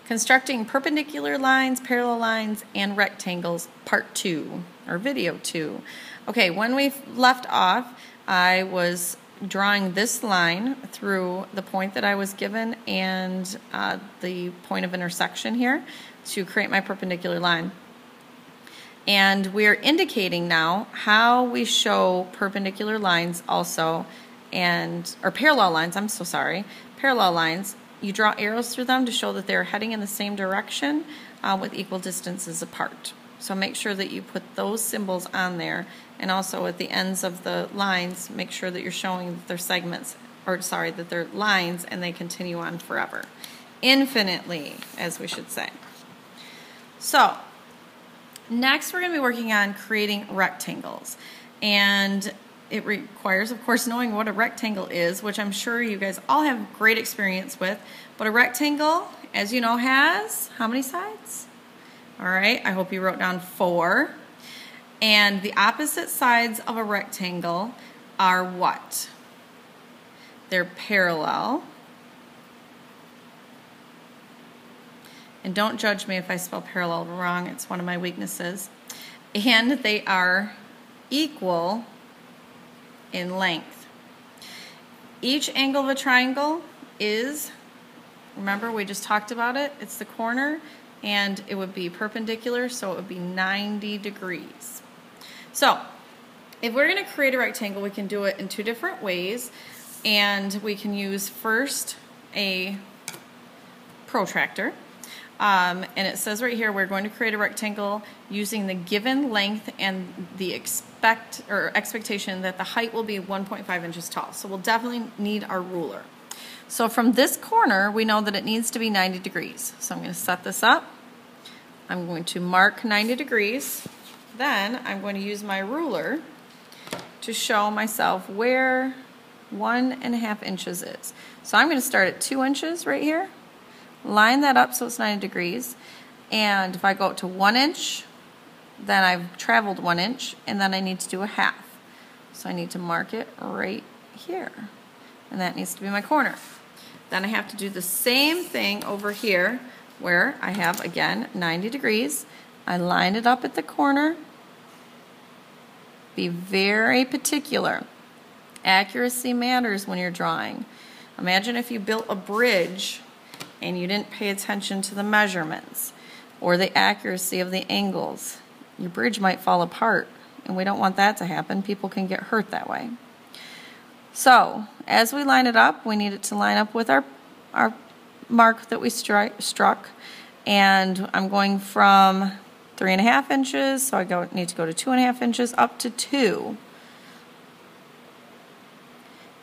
Constructing perpendicular lines, parallel lines, and rectangles, part 2, or video 2. Okay, when we left off, I was drawing this line through the point that I was given and the point of intersection here to create my perpendicular line. And we're indicating now how we show perpendicular lines also, or parallel lines, I'm so sorry, parallel lines. You draw arrows through them to show that they're heading in the same direction with equal distances apart. So make sure that you put those symbols on there, and also at the ends of the lines, make sure that you're showing that they're segments, or sorry, that they're lines and they continue on forever. Infinitely, as we should say. So, next we're going to be working on creating rectangles. And it requires, of course, knowing what a rectangle is, which I'm sure you guys all have great experience with. But a rectangle, as you know, has how many sides? All right, I hope you wrote down 4. And the opposite sides of a rectangle are what? They're parallel. And don't judge me if I spell parallel wrong, it's one of my weaknesses. And they are equal in length. Each angle of a triangle is, remember we just talked about it, it's the corner, and it would be perpendicular, so it would be 90 degrees. So, if we're going to create a rectangle, we can do it in 2 different ways, and we can use first a protractor. And it says right here we're going to create a rectangle using the given length and the expectation that the height will be 1.5 inches tall. So we'll definitely need our ruler. So from this corner we know that it needs to be 90 degrees. So I'm going to set this up. I'm going to mark 90 degrees. Then I'm going to use my ruler to show myself where 1.5 inches is. So I'm going to start at 2 inches right here. Line that up so it's 90 degrees, and if I go to 1 inch, then I've traveled 1 inch, and then I need to do a half. So I need to mark it right here, and that needs to be my corner. Then I have to do the same thing over here where I have, again, 90 degrees. I line it up at the corner. Be very particular. Accuracy matters when you're drawing. Imagine if you built a bridge and you didn't pay attention to the measurements or the accuracy of the angles. Your bridge might fall apart, and we don't want that to happen. People can get hurt that way. So, as we line it up, we need it to line up with our mark that we struck, and I'm going from 3.5 inches, so I need to go to 2.5 inches, up to 2.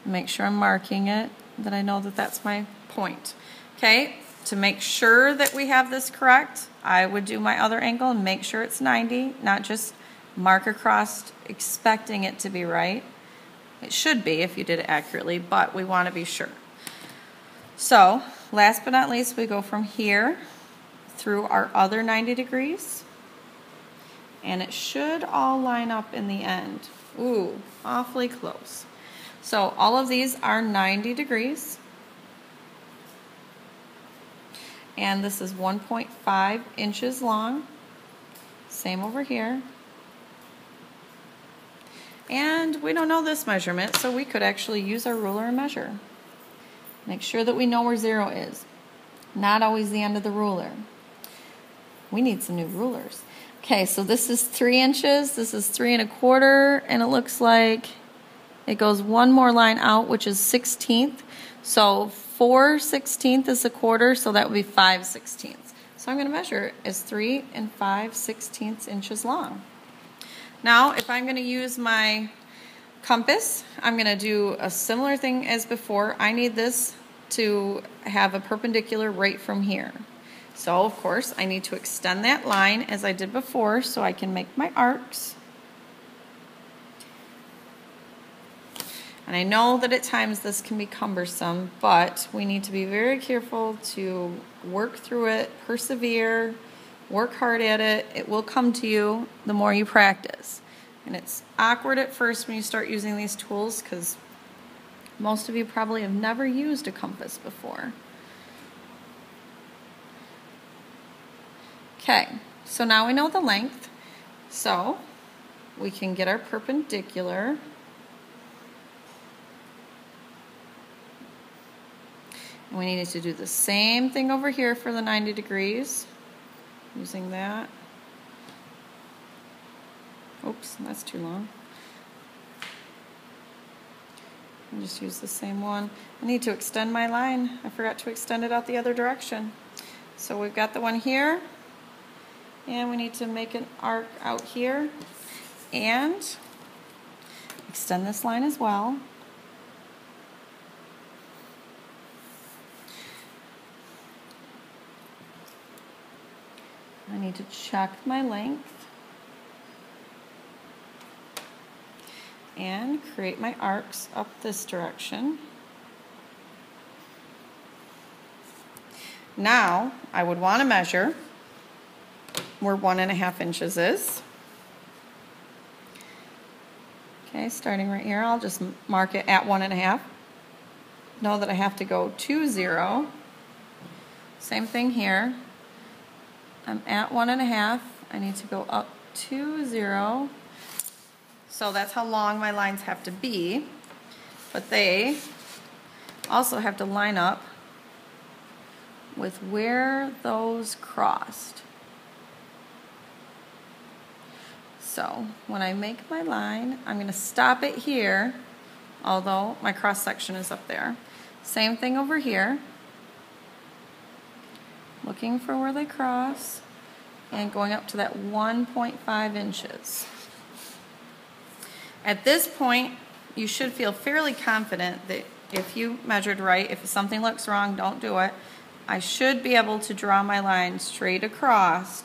Make sure I'm marking it, that I know that that's my point. Okay, to make sure that we have this correct, I would do my other angle and make sure it's 90, not just mark across expecting it to be right. It should be if you did it accurately, but we want to be sure. So, last but not least, we go from here through our other 90 degrees, and it should all line up in the end. Ooh, awfully close. So, all of these are 90 degrees. And this is 1.5 inches long. Same over here. And we don't know this measurement, so we could actually use our ruler and measure. Make sure that we know where 0 is. Not always the end of the ruler. We need some new rulers. Okay, so this is 3 inches, this is 3.25, and it looks like it goes one more line out, which is 1/16. So 4/16 is a quarter, so that would be 5/16. So I'm going to measure it as 3 5/16 inches long. Now, if I'm going to use my compass, I'm going to do a similar thing as before. I need this to have a perpendicular right from here. So, of course, I need to extend that line as I did before so I can make my arcs. And I know that at times this can be cumbersome, but we need to be very careful to work through it, persevere, work hard at it. It will come to you the more you practice. And it's awkward at first when you start using these tools because most of you probably have never used a compass before. Okay, so now we know the length, so we can get our perpendicular. And we needed to do the same thing over here for the 90 degrees, using that. Oops, that's too long. I'll just use the same one. I need to extend my line. I forgot to extend it out the other direction. So we've got the one here, and we need to make an arc out here and extend this line as well. I need to check my length and create my arcs up this direction. Now I would want to measure where 1.5 inches is. Okay, starting right here, I'll just mark it at 1.5. Know that I have to go to 0. Same thing here. I'm at 1.5. I need to go up to 0. So that's how long my lines have to be. But they also have to line up with where those crossed. So when I make my line, I'm going to stop it here, although my cross section is up there. Same thing over here. Looking for where they cross and going up to that 1.5 inches. At this point, you should feel fairly confident that if you measured right, if something looks wrong, don't do it. I should be able to draw my line straight across,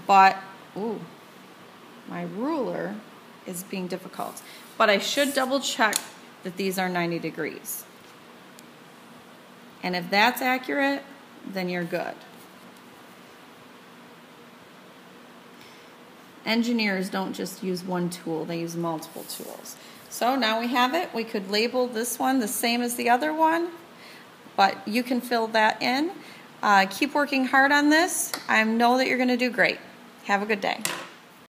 but my ruler is being difficult. But I should double check that these are 90 degrees. And if that's accurate, then you're good. Engineers don't just use one tool, they use multiple tools. So now we have it. We could label this one the same as the other one, but you can fill that in. Keep working hard on this. I know that you're going to do great. Have a good day.